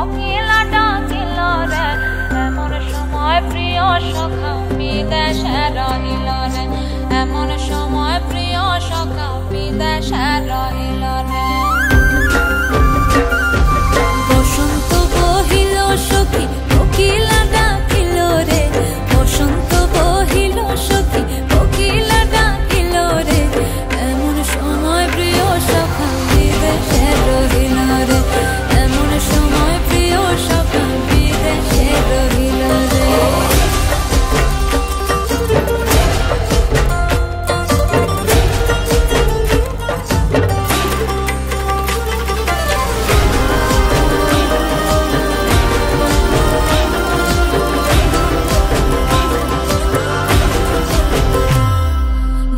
কোকিলা ডাকিল রে এমন সময় প্রিয় সখা বিদেশে রহিল রে এমন সময় প্রিয় সখা বিদেশে রহিল রে বসন্ত বহিল সখী কোকিলা ডাকিল রে বসন্ত বহিল সখী কোকিলা ডাকিল রে এমন সময় প্রিয় সখা বিদেশে রহিল রে এমন সময় প্রিয় সখা বিদেশে রহিল রে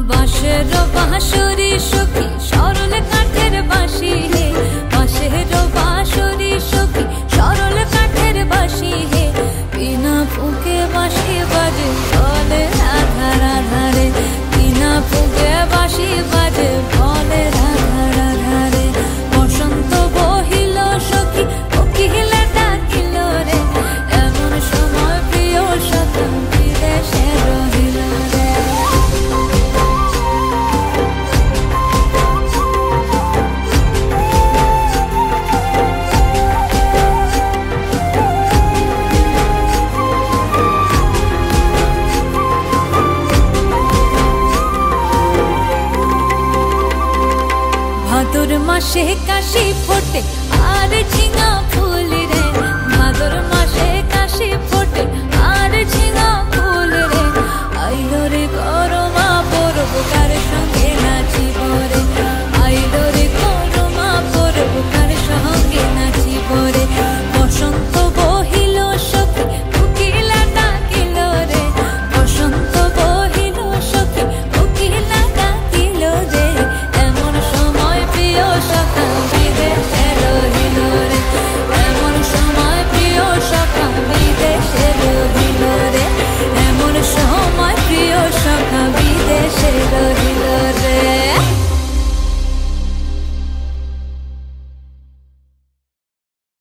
বাঁশের বাঁশরি সখী সরল কাঠের বাঁশি হে বাঁশের বাঁশরি সখী সরল কাঠের বাঁশি হে বিনা ফুঁকে বাঁশি বাজে বলে রাধা রাধা রে বিনা ফুঁকে বাঁশি বাজে বলে রাধা রাধা রে বসন্ত বহিল সখী কোকিলা ডাকিল রে এমন সময় প্রিয় সখা বিদেশে রহিল রে ভাদর মাসে কাশি ফোটে আর ঝিঙা ফুল রে ভাদর মাসে কাশি